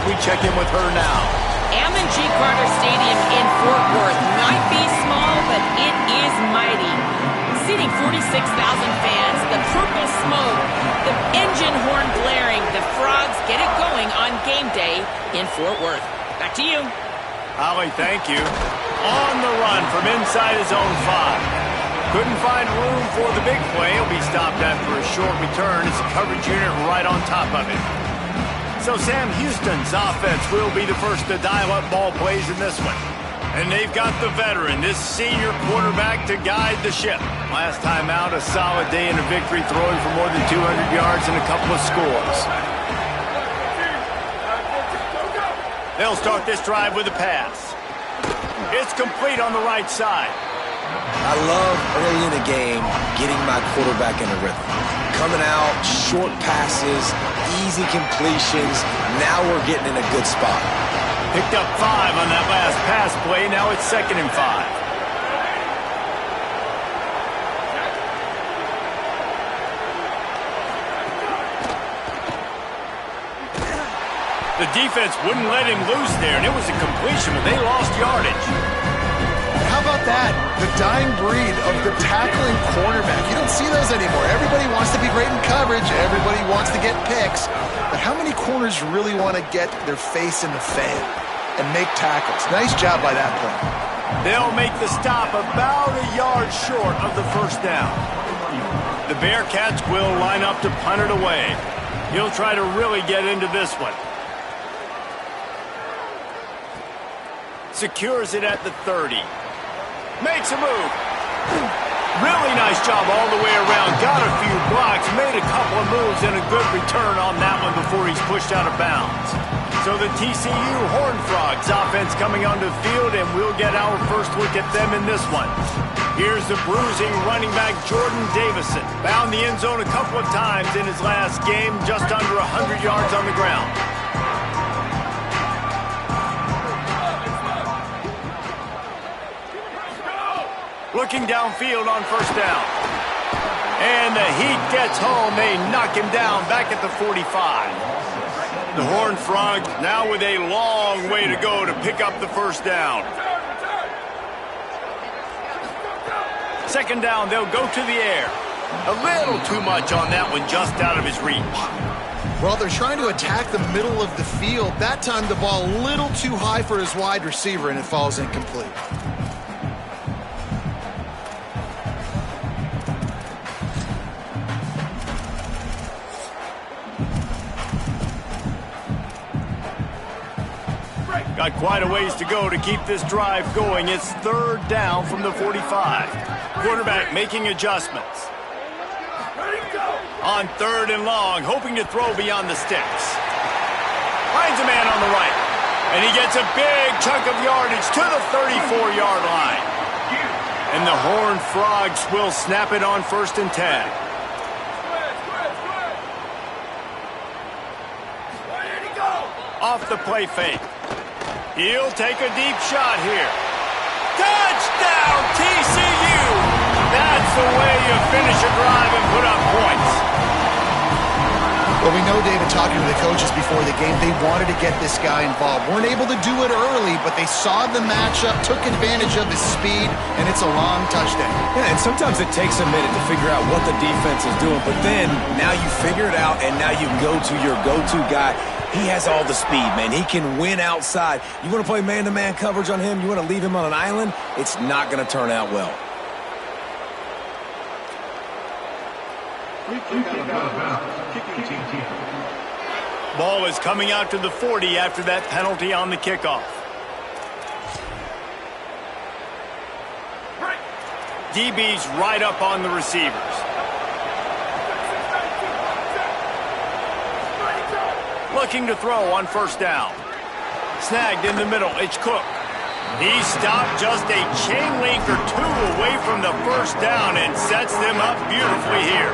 we check in with her now. Ammon G. Carter Stadium in Fort Worth might be small, but it is mighty. Seating 46,000 fans, the purple smoke, the engine horn blaring, the Frogs get it going on game day in Fort Worth. Back to you. Holly, thank you. On the run from inside his own 5. Couldn't find room for the big play. He'll be stopped after a short return. It's a coverage unit right on top of it. So Sam Houston's offense will be the first to dial up ball plays in this one. And they've got the veteran, this senior quarterback, to guide the ship. Last time out, a solid day in a victory, throwing for more than 200 yards and a couple of scores. They'll start this drive with a pass. It's complete on the right side. I love early in the game getting my quarterback in a rhythm. Coming out, short passes, easy completions. Now we're getting in a good spot. Picked up 5 on that last pass play. Now it's 2nd and 5. The defense wouldn't let him loose there, and it was a completion, but they lost yardage. How about that? The dying breed of the tackling cornerback. You don't see those anymore. Everybody wants to be great in coverage. Everybody wants to get picks. But how many corners really want to get their face in the fan and make tackles? Nice job by that play. They'll make the stop about a yard short of the first down. The Bearcats will line up to punt it away. He'll try to really get into this one. Secures it at the 30. Makes a move. Really nice job all the way around. Got a few blocks, made a couple of moves, and a good return on that one before he's pushed out of bounds. So the TCU Horned Frogs offense coming onto the field, and we'll get our first look at them in this one. Here's the bruising running back Jordan Davison. Found the end zone a couple of times in his last game, just under 100 yards on the ground. Looking downfield on first down. And the heat gets home. They knock him down back at the 45. The Horned Frogs now with a long way to go to pick up the first down. 2nd down, they'll go to the air. A little too much on that one, just out of his reach. Well, they're trying to attack the middle of the field. That time the ball a little too high for his wide receiver, and it falls incomplete. Got quite a ways to go to keep this drive going. It's 3rd down from the 45. Quarterback making adjustments. On 3rd and long, hoping to throw beyond the sticks. Finds a man on the right. And he gets a big chunk of yardage to the 34-yard line. And the Horned Frogs will snap it on 1st and 10. Off the play fake. He'll take a deep shot here. Touchdown, TCU! That's the way you finish a drive and put up points. Well, we know, David, talking to the coaches before the game, they wanted to get this guy involved. Weren't able to do it early, but they saw the matchup, took advantage of his speed, and it's a long touchdown. Yeah, and sometimes it takes a minute to figure out what the defense is doing, but then now you figure it out, and now you go to your go-to guy. He has all the speed, man. He can win outside. You want to play man-to-man coverage on him? You want to leave him on an island? It's not going to turn out well. Ball is coming out to the 40 after that penalty on the kickoff. DB's right up on the receivers. Looking to throw on 1st down. Snagged in the middle. It's Cook. He stopped just a chain link or 2 away from the 1st down and sets them up beautifully here.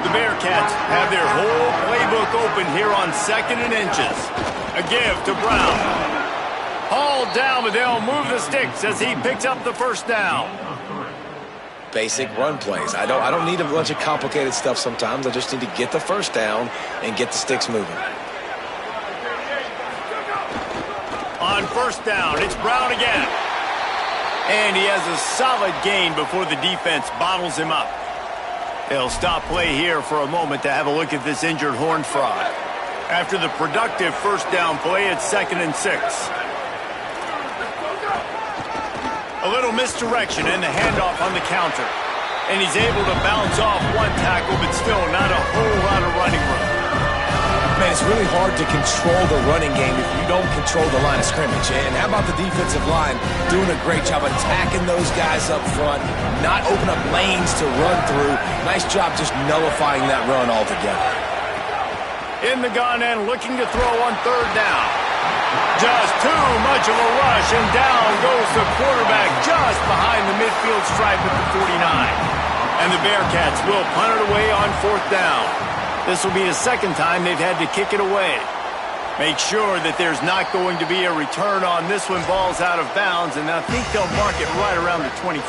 The Bearcats have their whole playbook open here on 2nd and inches. A give to Brown. Hauled down, but they'll move the sticks as he picks up the 1st down. Basic run plays. I don't need a bunch of complicated stuff sometimes. I just need to get the 1st down and get the sticks moving. On first down, it's Brown again. And he has a solid gain before the defense bottles him up. They'll stop play here for a moment to have a look at this injured Horned Frog. After the productive first down play, it's 2nd and 6. A little misdirection and the handoff on the counter. And he's able to bounce off one tackle, but still not a whole lot of running room. Man, it's really hard to control the running game if you don't control the line of scrimmage. And how about the defensive line doing a great job attacking those guys up front, not open up lanes to run through. Nice job just nullifying that run altogether. In the gun and looking to throw on third down. Just too much of a rush, and down goes the quarterback just behind the midfield stripe at the 49. And the Bearcats will punt it away on fourth down. This will be the second time they've had to kick it away. Make sure that there's not going to be a return on this one. Ball's out of bounds, and I think they'll mark it right around the 25.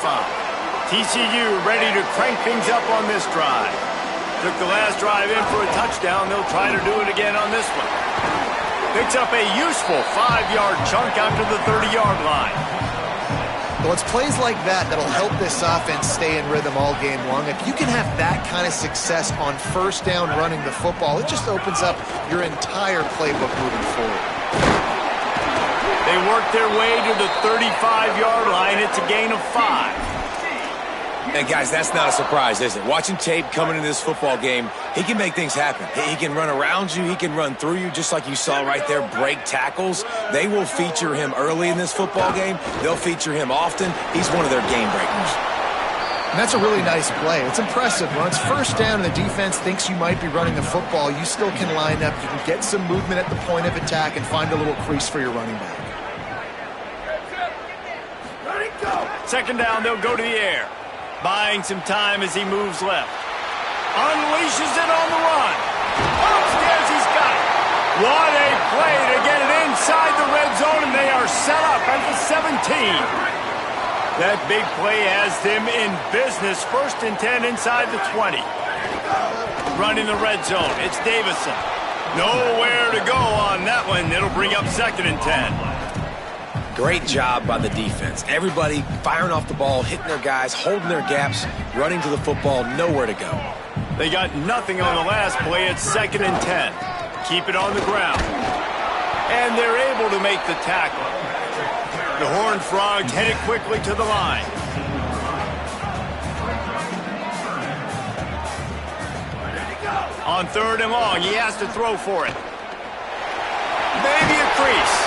TCU ready to crank things up on this drive. Took the last drive in for a touchdown. They'll try to do it again on this one. Picks up a useful 5-yard chunk after the 30-yard line. Well, it's plays like that that'll help this offense stay in rhythm all game long. If you can have that kind of success on first down running the football, it just opens up your entire playbook moving forward. They work their way to the 35-yard line. It's a gain of 5. And guys, that's not a surprise, is it? Watching tape coming into this football game, he can make things happen. He can run around you. He can run through you, just like you saw right there, break tackles. They will feature him early in this football game. They'll feature him often. He's one of their game breakers. And that's a really nice play. It's impressive. When it's first down and the defense thinks you might be running the football, you still can line up. You can get some movement at the point of attack and find a little crease for your running back. Second down, they'll go to the air. Buying some time as he moves left. Unleashes it on the run. Upstairs, he's got it. What a play to get it inside the red zone, and they are set up at the 17. That big play has them in business. 1st and 10 inside the 20. Running the red zone, it's Davison. Nowhere to go on that one. It'll bring up 2nd and 10. Great job by the defense. Everybody firing off the ball, hitting their guys, holding their gaps, running to the football, nowhere to go. They got nothing on the last play. It's 2nd and 10. Keep it on the ground. And they're able to make the tackle. The Horned Frogs headed quickly to the line. On 3rd and long, he has to throw for it. Maybe a crease.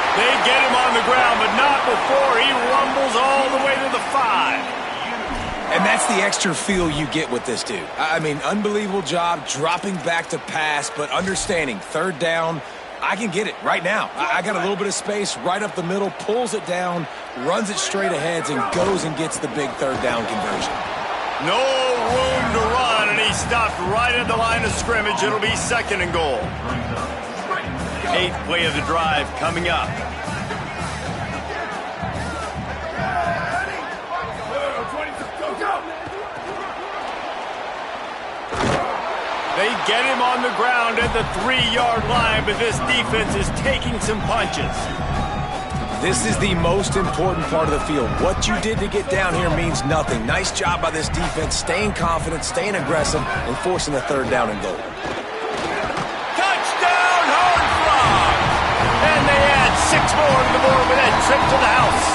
They get him on the ground, but not before he rumbles all the way to the 5. And that's the extra feel you get with this dude. I mean, unbelievable job dropping back to pass, but understanding 3rd down, I can get it right now. I got a little bit of space right up the middle, pulls it down, runs it straight ahead, and goes and gets the big 3rd down conversion. No room to run, and he stopped right at the line of scrimmage. It'll be 2nd and goal. 8th play of the drive coming up. They get him on the ground at the 3-yard line, but this defense is taking some punches. This is the most important part of the field. What you did to get down here means nothing. Nice job by this defense, staying confident, staying aggressive, and forcing the 3rd down and goal. Touchdown, Horned Frogs! And they add 6 more to the board with that trip to the house.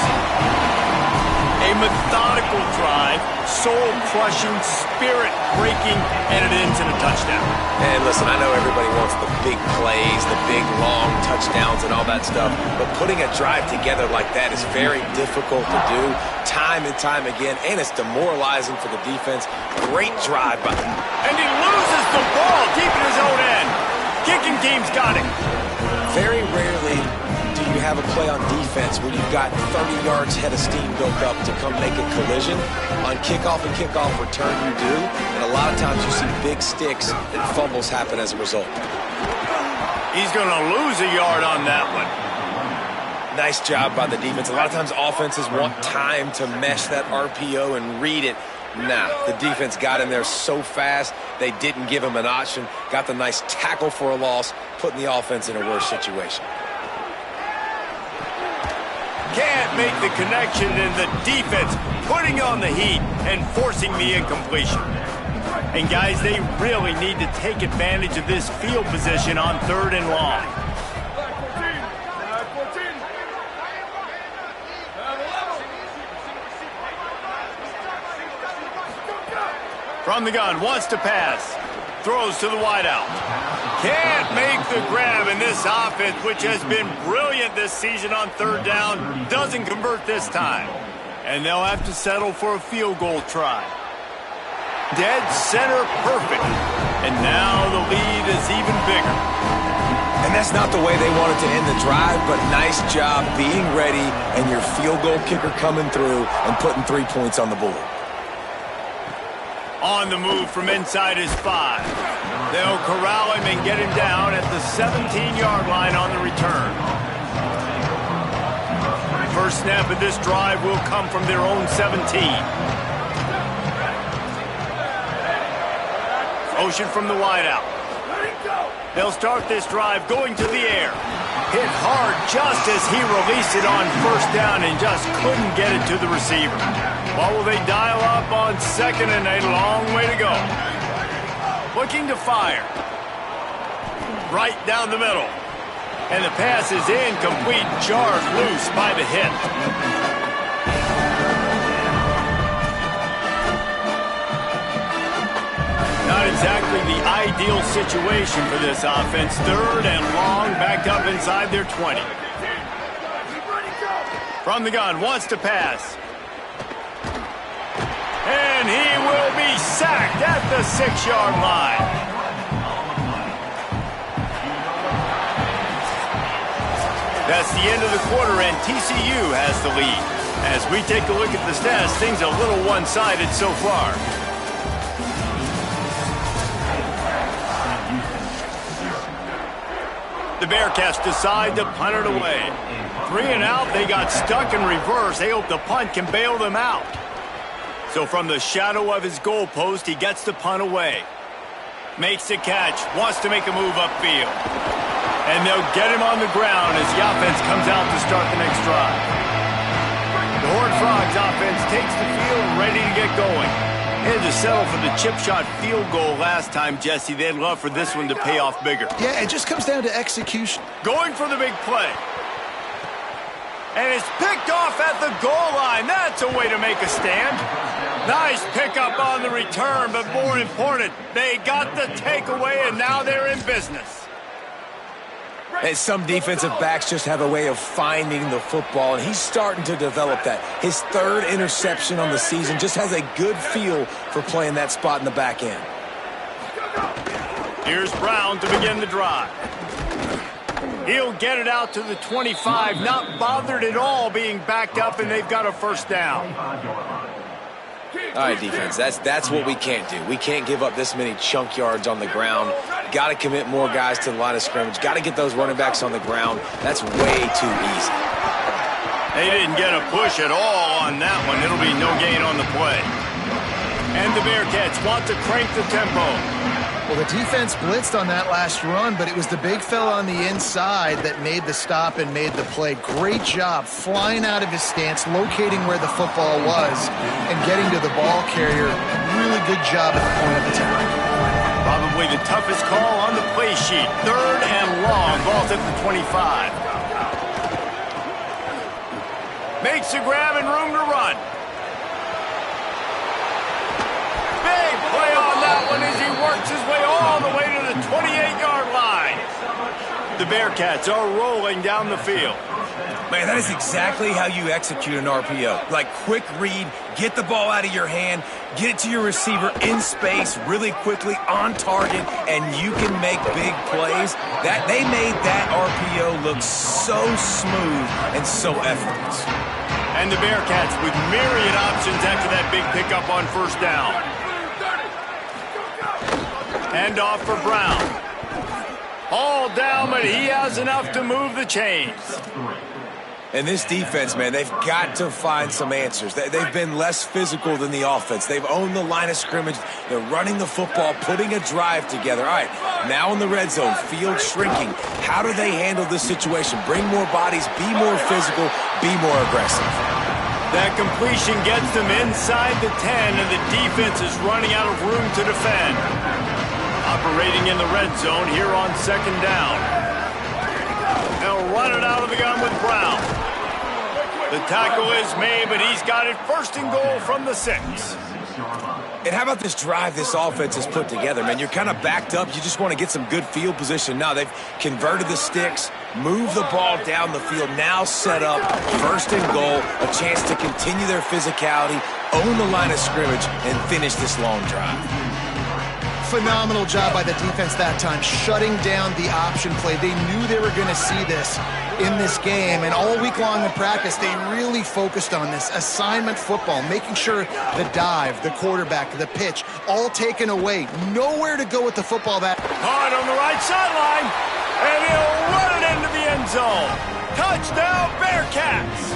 A methodical drive, soul-crushing, spirit-breaking, and it ends in a touchdown. And listen, I know everybody wants the big plays, the big, long touchdowns and all that stuff, but putting a drive together like that is very difficult to do time and time again, and it's demoralizing for the defense. Great drive by them. And he loses the ball deep in his own end. Kicking team's got it. Very rarely do you have a play on defense where you've got 30 yards head of steam built up to come make a collision. On kickoff and kickoff return, you do. And a lot of times you see big sticks and fumbles happen as a result. He's going to lose a yard on that one. Nice job by the defense. A lot of times offenses want time to mesh that RPO and read it. Nah, the defense got in there so fast, they didn't give him an option. Got the nice tackle for a loss, putting the offense in a worse situation. Can't make the connection, and the defense putting on the heat and forcing the incompletion. And guys, they really need to take advantage of this field position on 3rd and long. From the gun, wants to pass. Throws to the wideout. Can't make the grab, in this offense, which has been brilliant this season on 3rd down, doesn't convert this time. And they'll have to settle for a field goal try. Dead center perfect. And now the lead is even bigger. And that's not the way they wanted to end the drive, but nice job being ready and your field goal kicker coming through and putting 3 points on the board. On the move from inside his 5. They'll corral him and get him down at the 17-yard line on the return. First snap of this drive will come from their own 17. Motion from the wideout. They'll start this drive going to the air. Hit hard just as he released it on 1st down and just couldn't get it to the receiver. What will they dial up on 2nd and a long way to go? Looking to fire. Right down the middle. And the pass is incomplete, jarred loose by the hit. Not exactly the ideal situation for this offense. 3rd and long, backed up inside their 20. From the gun, wants to pass. And he will be sacked at the 6-yard line. That's the end of the quarter, and TCU has the lead. As we take a look at the stats, things a little one-sided so far. The Bearcats decide to punt it away. 3 and out, they got stuck in reverse. They hope the punt can bail them out. So from the shadow of his goalpost, he gets the punt away. Makes the catch, wants to make a move upfield. And they'll get him on the ground as the offense comes out to start the next drive. The Horned Frogs offense takes the field ready to get going. They had to settle for the chip shot field goal last time, Jesse. They'd love for this one to pay off bigger. Yeah, it just comes down to execution. Going for the big play. And it's picked off at the goal line. That's a way to make a stand. Nice pickup on the return, but more important, they got the takeaway, and now they're in business. And some defensive backs just have a way of finding the football, and he's starting to develop that. His 3rd interception on the season, just has a good feel for playing that spot in the back end. Here's Brown to begin the drive. He'll get it out to the 25, not bothered at all being backed up, and they've got a 1st down. All right, defense, that's what we can't do. We can't give up this many chunk yards on the ground. Got to commit more guys to the line of scrimmage. Got to get those running backs on the ground. That's way too easy. They didn't get a push at all on that one. It'll be no gain on the play. And the Bearcats want to crank the tempo. Well, the defense blitzed on that last run, but it was the big fella on the inside that made the stop and made the play. Great job flying out of his stance, locating where the football was, and getting to the ball carrier. Really good job at the point of attack. Probably the toughest call on the play sheet. 3rd and long, ball's at the 25. Makes a grab and room to run. Big play on that one as he works his way all the way to the 28-yard line. The Bearcats are rolling down the field. Man, that is exactly how you execute an RPO. Like, quick read, get the ball out of your hand, get it to your receiver in space really quickly on target, and you can make big plays. That they made that RPO look so smooth and so effortless. And the Bearcats with myriad options after that big pickup on 1st down. Hand off for Brown. All down, but he has enough to move the chains. And this defense, man, they've got to find some answers. They've been less physical than the offense. They've owned the line of scrimmage. They're running the football, putting a drive together. All right, now in the red zone, field shrinking. How do they handle this situation? Bring more bodies, be more physical, be more aggressive. That completion gets them inside the 10, and the defense is running out of room to defend. Operating in the red zone here on second down. They'll run it out of the gun with Brown. The tackle is made, but he's got it first and goal from the 6. And how about this drive this offense has put together, man? You're kind of backed up. You just want to get some good field position. Now they've converted the sticks, moved the ball down the field, now set up first and goal, a chance to continue their physicality, own the line of scrimmage, and finish this long drive. Phenomenal job by the defense that time, shutting down the option play. They knew they were going to see this in this game, and all week long in practice, they really focused on this assignment football, making sure the dive, the quarterback, the pitch, all taken away. Nowhere to go with the football. That Caught on the right sideline, and he'll run it into the end zone. Touchdown, Bearcats!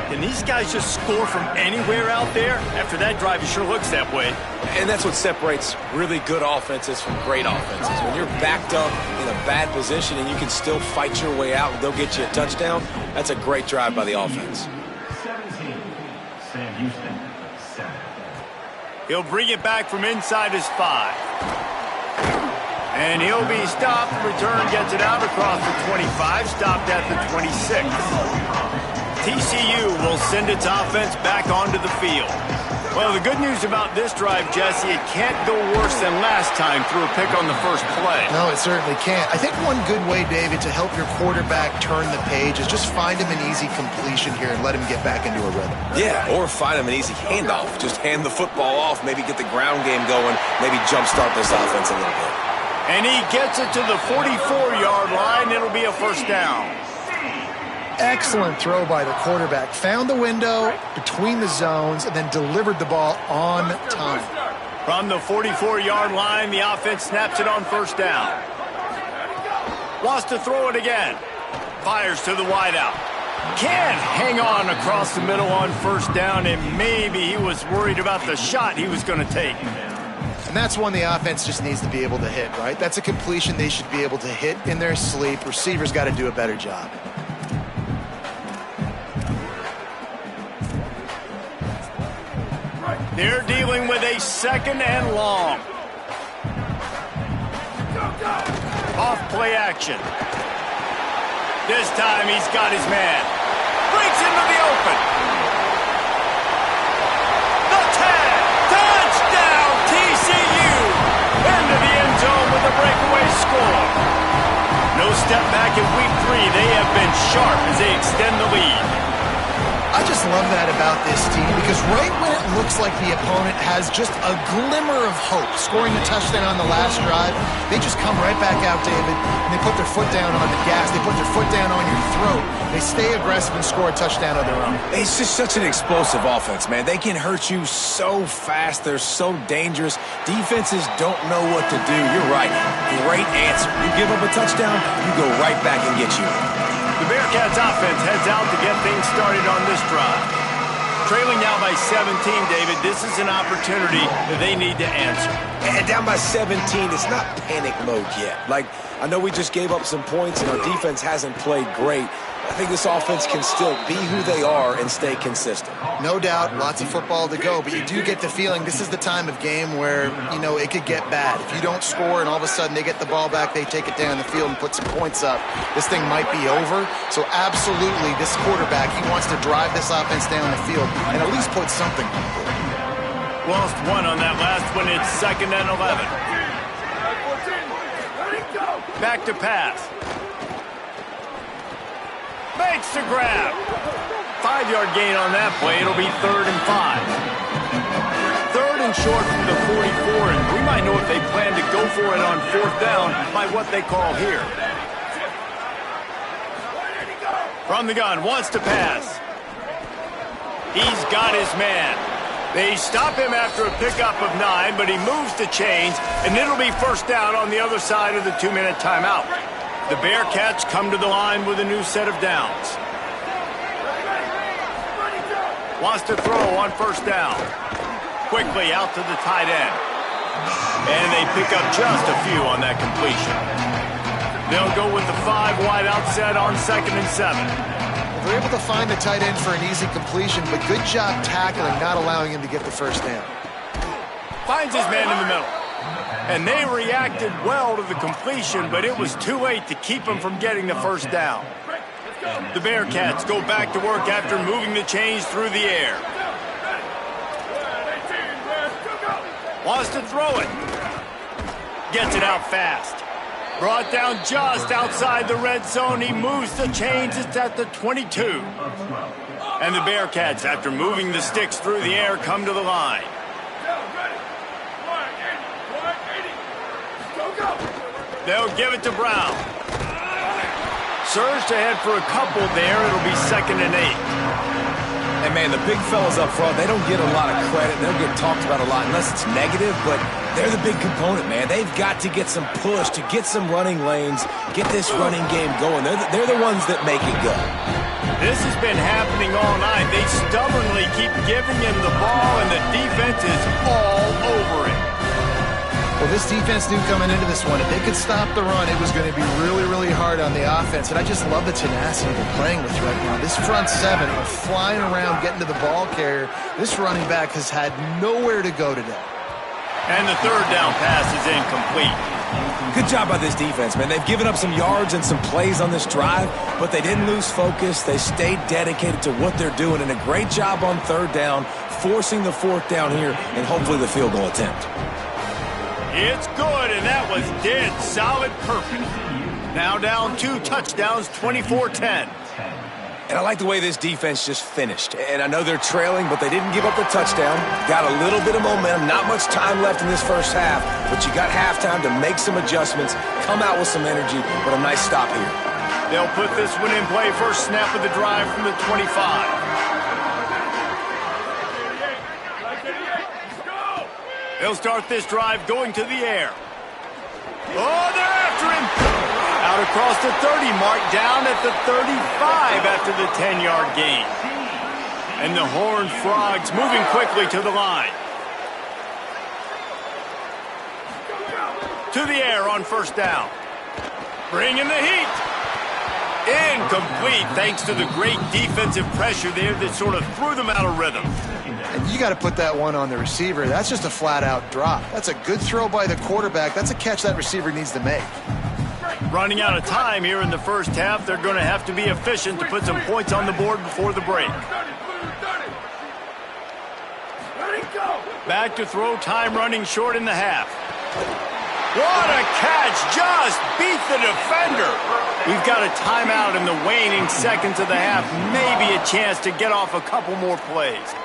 Can these guys just score from anywhere out there? After that drive, it sure looks that way. And that's what separates really good offenses from great offenses. When you're backed up in a bad position and you can still fight your way out and they'll get you a touchdown, that's a great drive by the offense. 17, Sam Houston, 7. He'll bring it back from inside his 5. And he'll be stopped. Return gets it out across the 25, stopped at the 26. TCU will send its offense back onto the field. Well, the good news about this drive, Jesse, it can't go worse than last time through a pick on the first play. No, it certainly can't. I think one good way, David, to help your quarterback turn the page is just find him an easy completion here and let him get back into a rhythm. Yeah, or find him an easy handoff. Just hand the football off, maybe get the ground game going, maybe jumpstart this offense a little bit. And he gets it to the 44-yard line. It'll be a first down. Excellent throw by the quarterback. Found the window between the zones and then delivered the ball on time. From the 44-yard line, the offense snaps it on first down. Wants to throw it again. Fires to the wideout. Can't hang on across the middle on first down, and maybe he was worried about the shot he was going to take. And that's one the offense just needs to be able to hit, right? That's a completion they should be able to hit in their sleep. Receivers got to do a better job. They're dealing with a second and long. Off play action. This time he's got his man. Breaks into the open. The tag. Touchdown TCU. Into the end zone with a breakaway score. No step back in week 3. They have been sharp as they extend the lead. I just love that about this team because right when it looks like the opponent has just a glimmer of hope, scoring a touchdown on the last drive, they just come right back out, David, and they put their foot down on the gas. They put their foot down on your throat. They stay aggressive and score a touchdown of their own. It's just such an explosive offense, man. They can hurt you so fast. They're so dangerous. Defenses don't know what to do. You're right. Great answer. You give up a touchdown, you go right back and get you. The Bearcats offense heads out to get things started on this drive. Trailing now by 17, David, this is an opportunity that they need to answer. And down by 17, it's not panic mode yet. Like, I know we just gave up some points and our defense hasn't played great. I think this offense can still be who they are and stay consistent. No doubt, lots of football to go, but you do get the feeling this is the time of game where, you know, it could get bad. If you don't score and all of a sudden they get the ball back, they take it down the field and put some points up, this thing might be over. So absolutely, this quarterback, he wants to drive this offense down the field and at least put something on the board. Lost one on that last one. It's 2nd and 11. Back to pass. Makes the grab. 5-yard gain on that play. It'll be 3rd and 5. 3rd and short from the 44, and we might know if they plan to go for it on 4th down by what they call here. From the gun, wants to pass. He's got his man. They stop him after a pickup of 9, but he moves the chains, and it'll be first down on the other side of the 2-minute timeout. The Bearcats come to the line with a new set of downs. Wants to throw on first down. Quickly out to the tight end. And they pick up just a few on that completion. They'll go with the 5 wide out set on 2nd and 7. They're able to find the tight end for an easy completion, but good job tackling, not allowing him to get the first down. Finds his man in the middle. And they reacted well to the completion, but it was too late to keep him from getting the first down. The Bearcats go back to work after moving the chains through the air. Wants to throw it. Gets it out fast. Brought down just outside the red zone. He moves the chains. It's at the 22. And the Bearcats, after moving the sticks through the air, come to the line. They'll give it to Brown. Surged ahead for a couple there. It'll be 2nd and 8. And, man, the big fellas up front, they don't get a lot of credit. They don't get talked about a lot unless it's negative, but they're the big component, man. They've got to get some push, to get some running lanes, get this running game going. They're the ones that make it go. This has been happening all night. They stubbornly keep giving him the ball, and the defense is all over it. Well, this defense knew coming into this one, if they could stop the run, it was going to be really, really hard on the offense. And I just love the tenacity they're playing with right now. This front 7 are flying around, getting to the ball carrier. This running back has had nowhere to go today. And the 3rd down pass is incomplete. Good job by this defense, man. They've given up some yards and some plays on this drive, but they didn't lose focus. They stayed dedicated to what they're doing, and a great job on 3rd down, forcing the 4th down here, and hopefully the field goal attempt. It's good, and that was dead solid perfect. Now down 2 touchdowns, 24-10. And I like the way this defense just finished. And I know they're trailing, but they didn't give up the touchdown. Got a little bit of momentum, not much time left in this first half, but you got halftime to make some adjustments, come out with some energy, but a nice stop here. They'll put this one in play, first snap of the drive from the 25. They'll start this drive going to the air. Oh, they're after him. Out across the 30 mark, down at the 35 after the 10-yard gain. And the Horned Frogs moving quickly to the line. To the air on first down. Bringing the heat. Incomplete thanks to the great defensive pressure there that sort of threw them out of rhythm. And you got to put that one on the receiver. That's just a flat-out drop. That's a good throw by the quarterback. That's a catch that receiver needs to make. Running out of time here in the first half. They're going to have to be efficient to put some points on the board before the break. Back to throw, time running short in the half. What a catch! Just beat the defender. We've got a timeout in the waning seconds of the half. Maybe a chance to get off a couple more plays.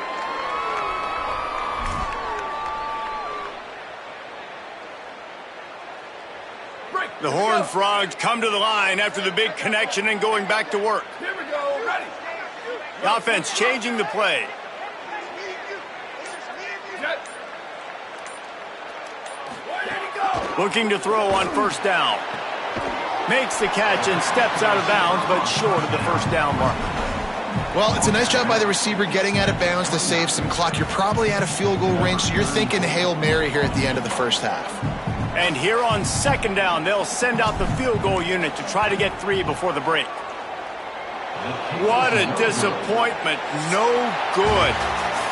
The Horned Frogs come to the line after the big connection and going back to work. Here we go, ready. The offense changing the play. Looking to throw on first down. Makes the catch and steps out of bounds, but short of the first down mark. Well, it's a nice job by the receiver getting out of bounds to save some clock. You're probably at a field goal range, so you're thinking Hail Mary here at the end of the first half. And here on second down, they'll send out the field goal unit to try to get 3 before the break. What a disappointment. No good.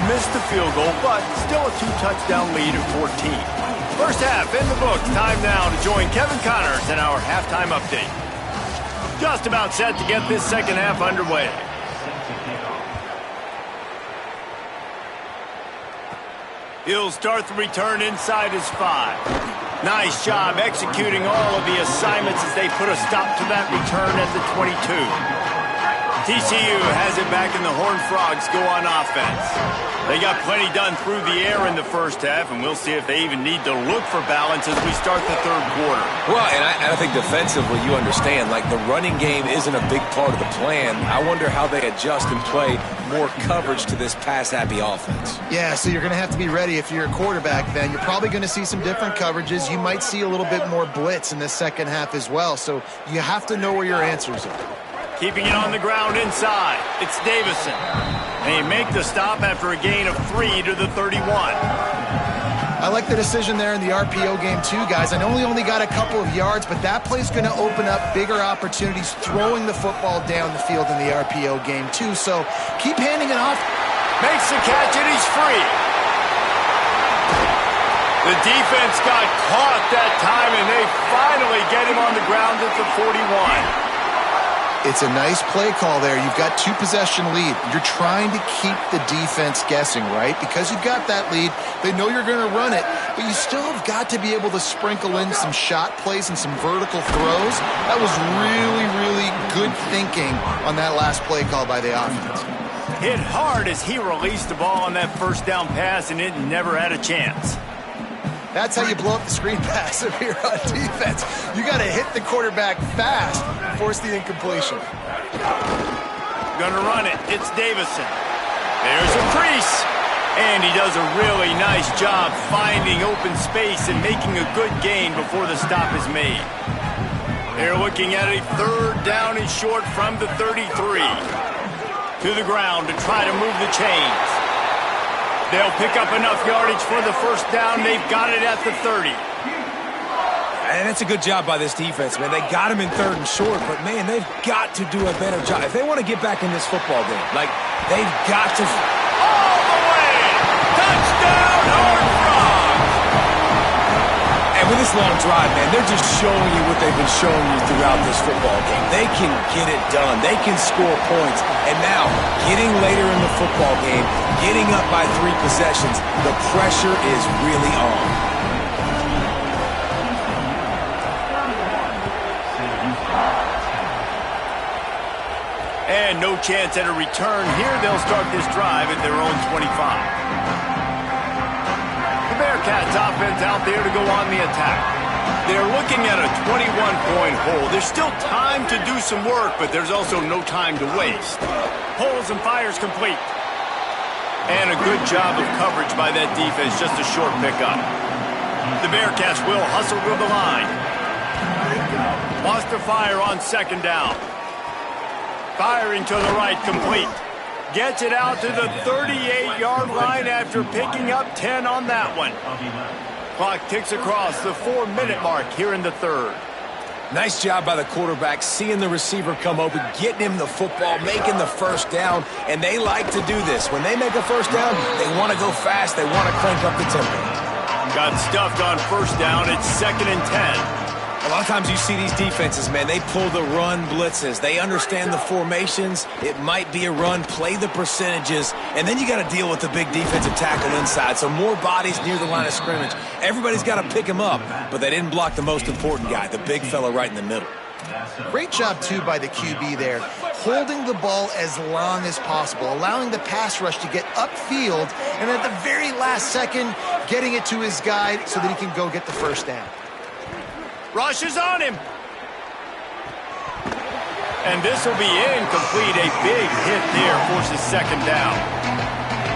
Missed the field goal, but still a 2-touchdown lead at 14. First half in the books. Time now to join Kevin Connors in our halftime update. Just about set to get this second half underway. He'll start the return inside his 5. Nice job executing all of the assignments as they put a stop to that return at the 22. TCU has it back and the Horned Frogs go on offense. They got plenty done through the air in the first half, and we'll see if they even need to look for balance as we start the third quarter. Well, and I think defensively you understand, like the running game isn't a big part of the plan. I wonder how they adjust and play more coverage to this pass-happy offense. Yeah, so you're going to have to be ready if you're a quarterback then. You're probably going to see some different coverages. You might see a little bit more blitz in the second half as well, so you have to know where your answers are. Keeping it on the ground inside. It's Davison. They make the stop after a gain of 3 to the 31. I like the decision there in the RPO game too, guys. I know he only got a couple of yards, but that play's going to open up bigger opportunities throwing the football down the field in the RPO game too. So keep handing it off. Makes the catch and he's free. The defense got caught that time and they finally get him on the ground at the 41. It's a nice play call there. You've got 2-possession lead. You're trying to keep the defense guessing, right? Because you've got that lead, they know you're going to run it, but you still have got to be able to sprinkle in some shot plays and some vertical throws. That was really, really good thinking on that last play call by the offense. Hit hard as he released the ball on that first down pass, and it never had a chance. That's how you blow up the screen pass if you're on defense. You got to hit the quarterback fast, force the incompletion. Gonna run it. It's Davison. There's a crease. And he does a really nice job finding open space and making a good gain before the stop is made. They're looking at a 3rd down and short from the 33. To the ground to try to move the chains. They'll pick up enough yardage for the first down. They've got it at the 30. And that's a good job by this defense, man. They got him in 3rd and short, but, man, they've got to do a better job. If they want to get back in this football game, like, they've got to... All the way! Touchdown, Horned Frogs! And with this long drive, man, they're just showing you what they've been showing you throughout this football game. They can get it done. They can score points. And now, getting later in the football game, getting up by 3 possessions, the pressure is really on. And no chance at a return here. They'll start this drive at their own 25. The Bearcats offense out there to go on the attack. They're looking at a 21-point hole. There's still time to do some work, but there's also no time to waste. Holes and fires complete. And a good job of coverage by that defense, just a short pickup. The Bearcats will hustle to the line. Wants to fire on 2nd down. Firing to the right, complete. Gets it out to the 38-yard line after picking up 10 on that one. Clock ticks across the 4-minute mark here in the 3rd. Nice job by the quarterback, seeing the receiver come open, getting him the football, making the first down, and they like to do this. When they make a first down, they want to go fast, they want to crank up the tempo. Got stuffed on 1st down, it's 2nd and 10. A lot of times you see these defenses, man, they pull the run blitzes. They understand the formations. It might be a run, play the percentages, and then you got to deal with the big defensive tackle inside. So more bodies near the line of scrimmage. Everybody's got to pick him up, but they didn't block the most important guy, the big fella right in the middle. Great job, too, by the QB there. Holding the ball as long as possible, allowing the pass rush to get upfield, and at the very last second, getting it to his guy so that he can go get the first down. Rush is on him. And this will be incomplete. A big hit there forces 2nd down.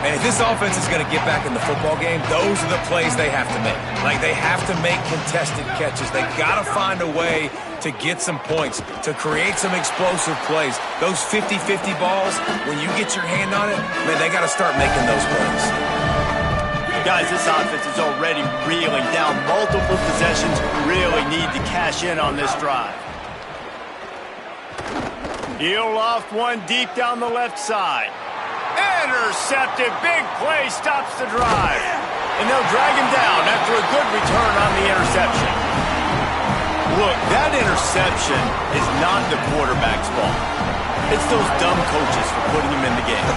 And if this offense is going to get back in the football game, those are the plays they have to make. Like, they have to make contested catches. They got to find a way to get some points, to create some explosive plays. Those 50-50 balls, when you get your hand on it, man, they got to start making those plays. Guys, this offense is already reeling down multiple possessions. Really need to cash in on this drive. He'll loft one deep down the left side. Intercepted. Big play stops the drive. And they'll drag him down after a good return on the interception. Look, that interception is not the quarterback's fault. It's those dumb coaches for putting him in the game.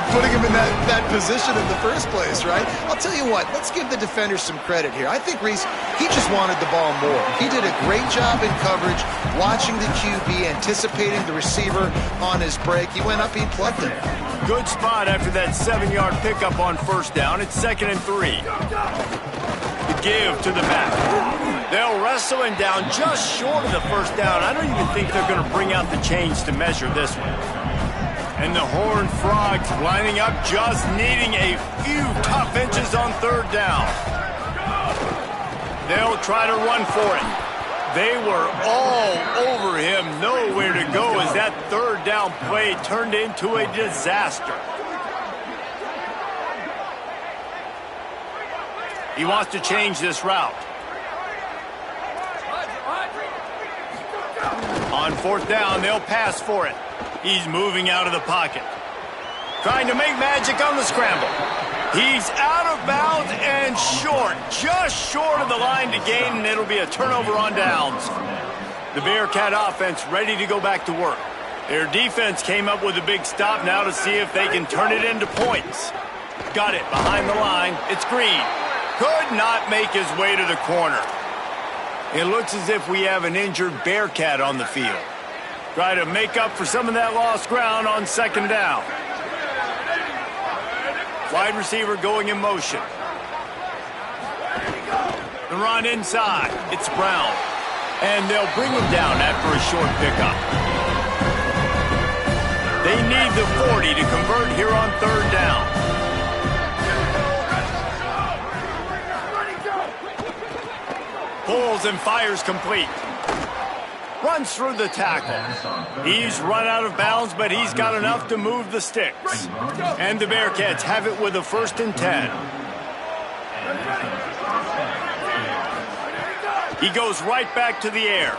Putting him in that position in the first place, right? I'll tell you what, let's give the defenders some credit here. I think Reese, he just wanted the ball more. He did a great job in coverage, watching the QB, anticipating the receiver on his break. He went up, he plucked it. Good spot after that 7-yard pickup on 1st down. It's 2nd and 3. The give to the back. They'll wrestle him down just short of the 1st down. I don't even think they're going to bring out the chains to measure this one. And the Horned Frogs lining up, just needing a few tough inches on 3rd down. They'll try to run for it. They were all over him, nowhere to go as that third down play turned into a disaster. He wants to change this route. On fourth down, they'll pass for it. He's moving out of the pocket. Trying to make magic on the scramble. He's out of bounds and short. Just short of the line to gain, and it'll be a turnover on downs. The Bearcat offense ready to go back to work. Their defense came up with a big stop now to see if they can turn it into points. Got it behind the line. It's Green. Could not make his way to the corner. It looks as if we have an injured Bearcat on the field. Try to make up for some of that lost ground on second down. Wide receiver going in motion. The run inside. It's Brown. And they'll bring him down after a short pickup. They need the 40 to convert here on third down. Pulls and fires complete. Runs through the tackle. He's run out of bounds, but he's got enough to move the sticks. And the Bearcats have it with a 1st and 10. He goes right back to the air.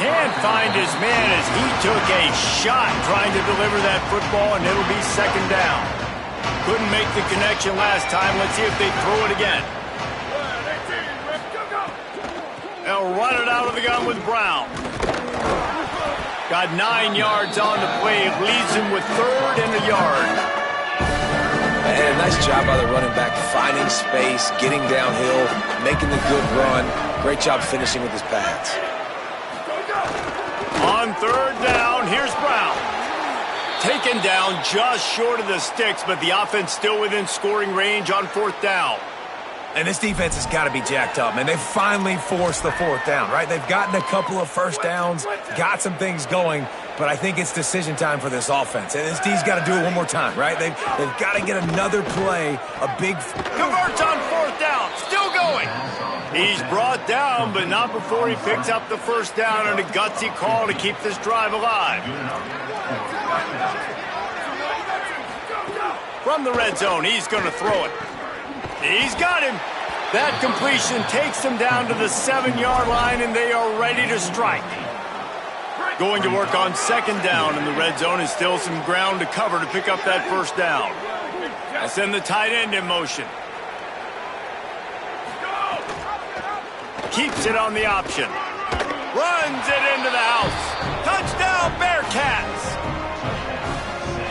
Can't find his man as he took a shot trying to deliver that football, and it'll be second down. Couldn't make the connection last time. Let's see if they throw it again. They'll run it out of the gun with Brown. Got 9 yards on the play. It leaves him with 3rd and a yard. And nice job by the running back, finding space, getting downhill, making the good run. Great job finishing with his pads. On third down, here's Brown. Taken down just short of the sticks, but the offense still within scoring range on 4th down. And this defense has got to be jacked up, man. They finally forced the 4th down, right? They've gotten a couple of first downs, got some things going, but I think it's decision time for this offense. And this D's got to do it one more time, right? They've got to get another play, a big... Converts on 4th down, still going. He's brought down, but not before he picks up the 1st down and a gutsy call to keep this drive alive. From the red zone, he's going to throw it. He's got him. That completion takes them down to the 7-yard line, and they are ready to strike. Going to work on 2nd down, and the red zone is still some ground to cover to pick up that 1st down. I'll send the tight end in motion. Keeps it on the option. Runs it into the house. Touchdown, Bearcats!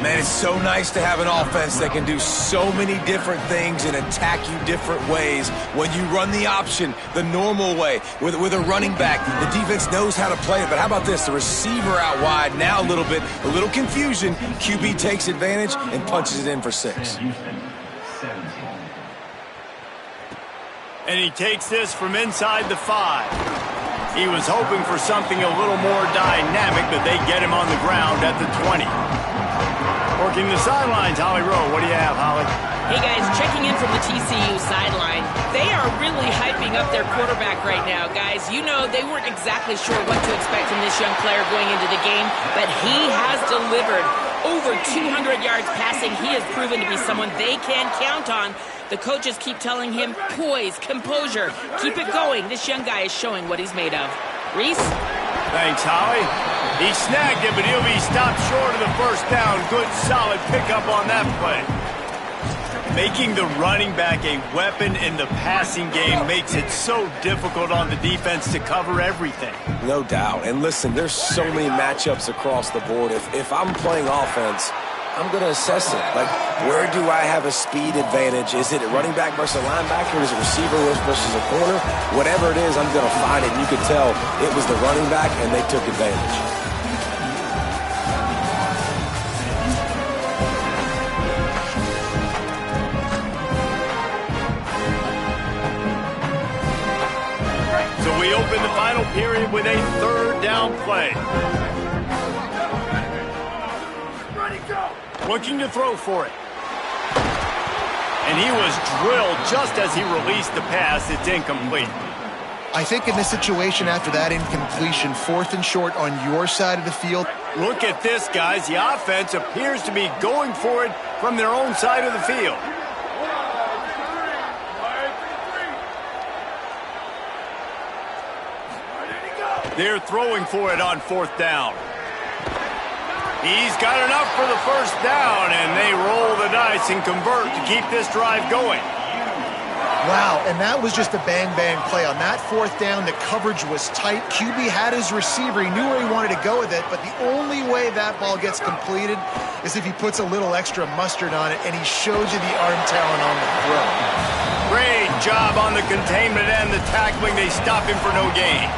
Man, it's so nice to have an offense that can do so many different things and attack you different ways. When you run the option the normal way with a running back, the defense knows how to play it. But how about this? The receiver out wide, now a little confusion. QB takes advantage and punches it in for 6. And he takes this from inside the 5. He was hoping for something a little more dynamic, but they get him on the ground at the 20. Working the sidelines, Holly Rowe. What do you have, Holly? Hey, guys, checking in from the TCU sideline. They are really hyping up their quarterback right now, guys. You know, they weren't exactly sure what to expect from this young player going into the game, but he has delivered over 200 yards passing. He has proven to be someone they can count on. The coaches keep telling him, poise, composure, keep it going. This young guy is showing what he's made of. Reese? Thanks, Holly. He snagged it, but he'll be stopped short of the 1st down. Good, solid pickup on that play. Making the running back a weapon in the passing game makes it so difficult on the defense to cover everything. No doubt. And listen, there's so many matchups across the board. If I'm playing offense, I'm going to assess it. Like, where do I have a speed advantage? Is it a running back versus a linebacker? Is it a receiver versus a corner? Whatever it is, I'm going to find it. And you could tell it was the running back, and they took advantage. So we open the final period with a 3rd down play. Looking to throw for it. And he was drilled just as he released the pass. It's incomplete. I think in this situation after that incompletion, 4th and short on your side of the field. Look at this, guys. The offense appears to be going for it from their own side of the field. They're throwing for it on 4th down. He's got enough for the 1st down, and they roll the dice and convert to keep this drive going. Wow, and that was just a bang-bang play. On that 4th down, the coverage was tight. QB had his receiver. He knew where he wanted to go with it, but the only way that ball gets completed is if he puts a little extra mustard on it, and he showed you the arm talent on the throw. Great job on the containment and the tackling. They stop him for no gain.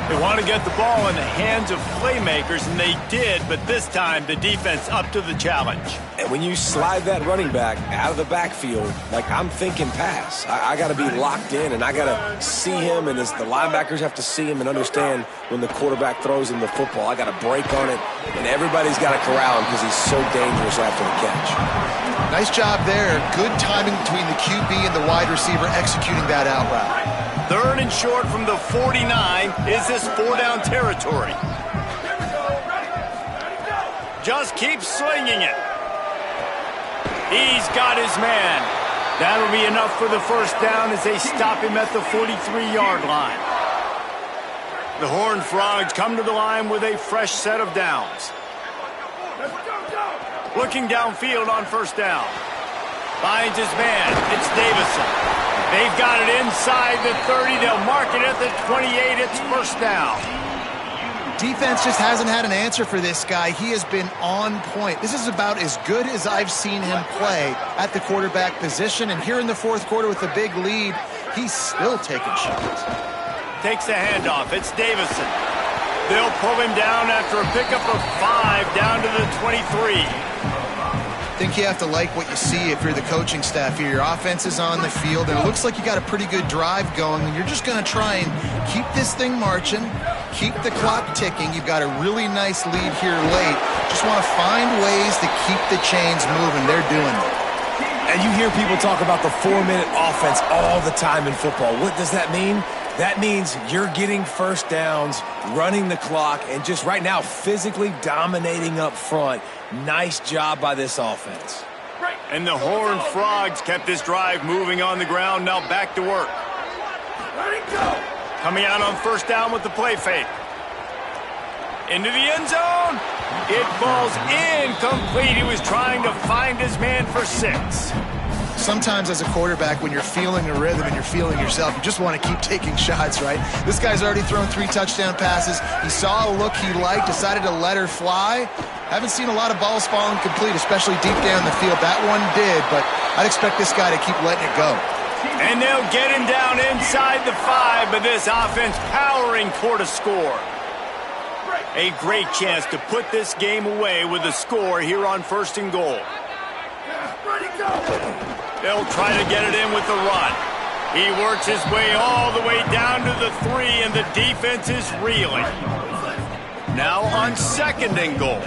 They want to get the ball in the hands of playmakers, and they did, but this time the defense up to the challenge. And when you slide that running back out of the backfield, like I'm thinking pass, I got to be locked in, and I got to see him, and as the linebackers have to see him and understand when the quarterback throws him the football, I got to break on it, and everybody's got to corral him because he's so dangerous after the catch. Nice job there. Good timing between the QB and the wide receiver executing that out route. 3rd and short from the 49. Is this 4-down territory? Just keep slinging it. He's got his man. That'll be enough for the 1st down as they stop him at the 43-yard line. The Horned Frogs come to the line with a fresh set of downs. Looking downfield on 1st down. Finds his man. It's Davison. They've got it inside the 30. They'll mark it at the 28. It's 1st down. Defense just hasn't had an answer for this guy. He has been on point. This is about as good as I've seen him play at the quarterback position. And here in the 4th quarter with a big lead, he's still taking shots. Takes the handoff. It's Davison. They'll pull him down after a pickup of 5 down to the 23. I think you have to like what you see if you're the coaching staff here. Your offense is on the field, and it looks like you got a pretty good drive going, and you're just going to try and keep this thing marching, keep the clock ticking. You've got a really nice lead here late. Just want to find ways to keep the chains moving. They're doing it. And you hear people talk about the 4-minute offense all the time in football. What does that mean? That means you're getting 1st downs, running the clock, and just right now physically dominating up front. Nice job by this offense. And the Horned Frogs kept this drive moving on the ground. Now back to work. Coming out on 1st down with the play fake. Into the end zone. It falls incomplete. He was trying to find his man for 6. Sometimes as a quarterback, when you're feeling a rhythm and you're feeling yourself, you just want to keep taking shots, right? This guy's already thrown 3 touchdown passes. He saw a look he liked, decided to let her fly. Haven't seen a lot of balls falling complete, especially deep down the field. That one did, but I'd expect this guy to keep letting it go. And they'll get him down inside the 5, but this offense powering toward a score. A great chance to put this game away with a score here on 1st and goal. They'll try to get it in with the run. He works his way all the way down to the 3, and the defense is reeling. Now on 2nd and goal.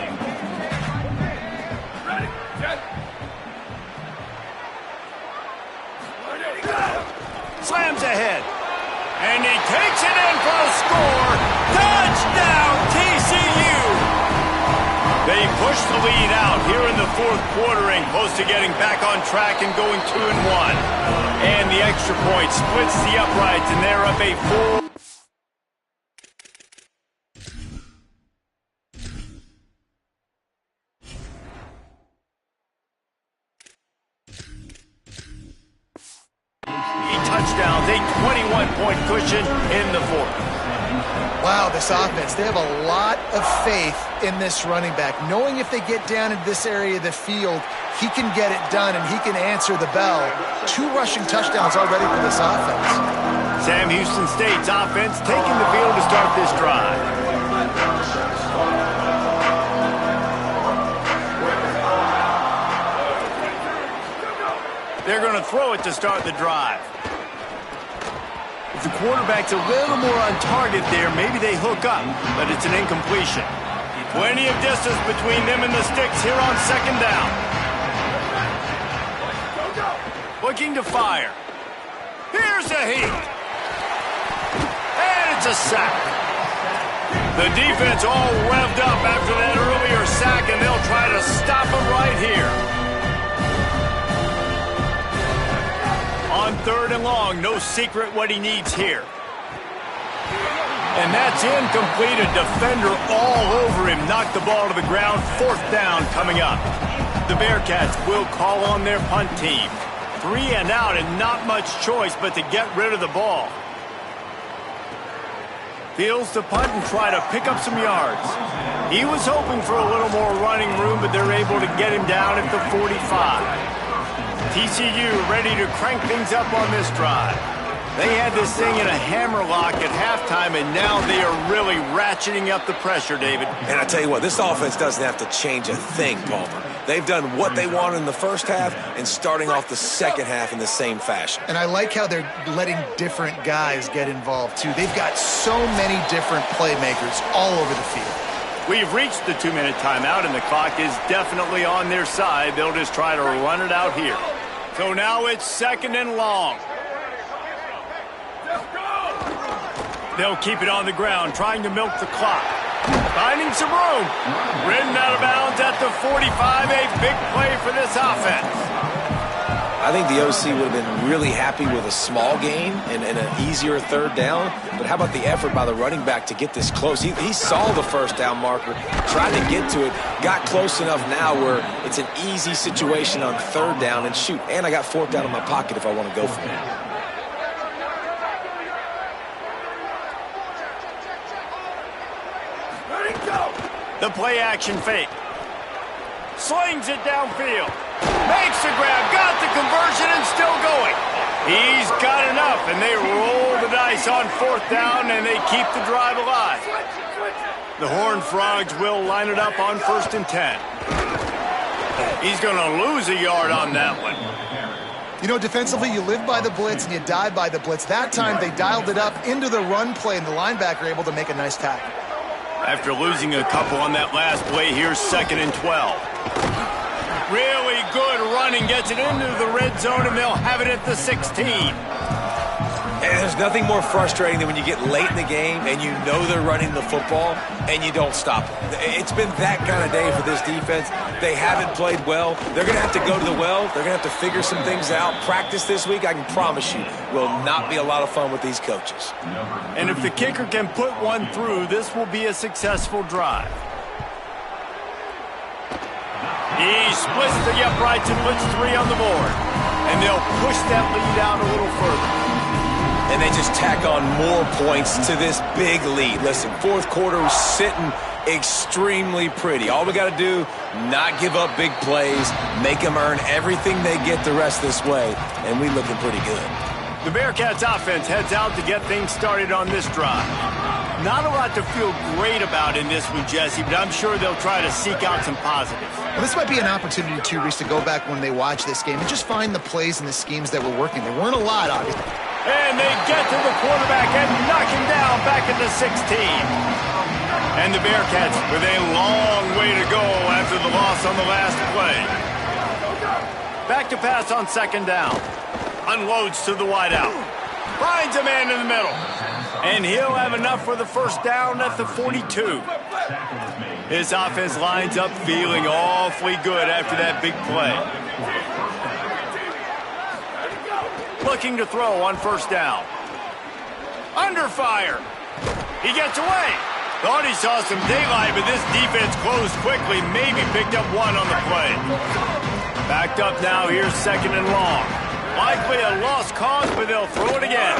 Slams ahead. And he takes it in for a score. Touchdown, TCU! They push the lead out here in the 4th quarter and close to getting back on track and going 2-1. And the extra point splits the uprights, and they're up a 4. Touchdowns, a 21-point cushion in the 4th. Wow, this offense, they have a lot of faith in this running back, knowing if they get down in this area of the field, he can get it done and he can answer the bell. 2 rushing touchdowns already for this offense. Sam Houston State's offense taking the field to start this drive. They're going to throw it to start the drive. If the quarterback's a little more on target there, maybe they hook up, but it's an incompletion. Plenty of distance between them and the sticks here on 2nd down. looking to fire. Here's a heat. And it's a sack. The defense all revved up after that earlier sack, and they'll try to stop him right here. On 3rd and long, no secret what he needs here. And that's incomplete. A defender all over him. Knocked the ball to the ground. 4th down coming up. The Bearcats will call on their punt team. 3 and out and not much choice but to get rid of the ball. Fields to punt and try to pick up some yards. He was hoping for a little more running room, but they're able to get him down at the 45. TCU ready to crank things up on this drive. They had this thing in a hammerlock at halftime, and now they are really ratcheting up the pressure, David. And I tell you what, this offense doesn't have to change a thing, Palmer. They've done what they wanted in the first half and starting off the second half in the same fashion. And I like how they're letting different guys get involved, too. They've got so many different playmakers all over the field. We've reached the 2-minute timeout, and the clock is definitely on their side. They'll just try to run it out here. So now it's 2nd and long. They'll keep it on the ground, trying to milk the clock. Finding some room. Ridden out of bounds at the 45. A big play for this offense. I think the OC would have been really happy with a small gain and an easier 3rd down. But how about the effort by the running back to get this close? He saw the 1st down marker, tried to get to it, got close enough now where it's an easy situation on 3rd down. And shoot, and I got 4th down in my pocket if I want to go for it. The play-action fake. Slings it downfield. Makes the grab. Got the conversion and still going. He's got enough, and they roll the dice on 4th down, and they keep the drive alive. The Horned Frogs will line it up on 1st and 10. He's going to lose a yard on that one. You know, defensively, you live by the blitz and you die by the blitz. That time, they dialed it up into the run play, and the linebacker able to make a nice tackle. After losing a couple on that last play, here's 2nd and 12. Really good running, gets it into the red zone, and they'll have it at the 16. And there's nothing more frustrating than when you get late in the game and you know they're running the football and you don't stop them. It's been that kind of day for this defense. They haven't played well. They're going to have to go to the well. They're going to have to figure some things out. Practice this week, I can promise you, will not be a lot of fun with these coaches. And if the kicker can put one through, this will be a successful drive. He splits the uprights and puts 3 on the board. And they'll push that lead out a little further. And they just tack on more points to this big lead. Listen, 4th quarter was sitting extremely pretty. All we got to do, not give up big plays, make them earn everything they get the rest this way, and we looking pretty good. The Bearcats offense heads out to get things started on this drive. Not a lot to feel great about in this one, Jesse, but I'm sure they'll try to seek out some positives. Well, this might be an opportunity, too, Reese, to go back when they watch this game and just find the plays and the schemes that were working. There weren't a lot, obviously. And they get to the quarterback and knock him down back at the 16. And the Bearcats with a long way to go after the loss on the last play. Back to pass on 2nd down. Unloads to the wideout. Finds a man in the middle. And he'll have enough for the 1st down at the 42. His offense lines up feeling awfully good after that big play. Looking to throw on 1st down. Under fire. He gets away. Thought he saw some daylight, but this defense closed quickly. Maybe picked up 1 on the play. Backed up now. Here's 2nd and long. Likely a lost cause, but they'll throw it again.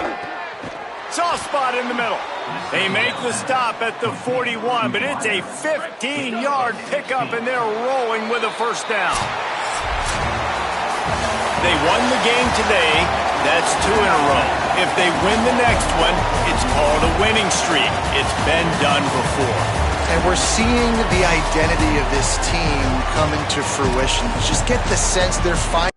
Soft spot in the middle. They make the stop at the 41, but it's a 15-yard pickup, and they're rolling with a 1st down. They won the game today. That's 2 in a row. If they win the next one, it's called a winning streak. It's been done before. And we're seeing the identity of this team coming to fruition. Just get the sense they're fine.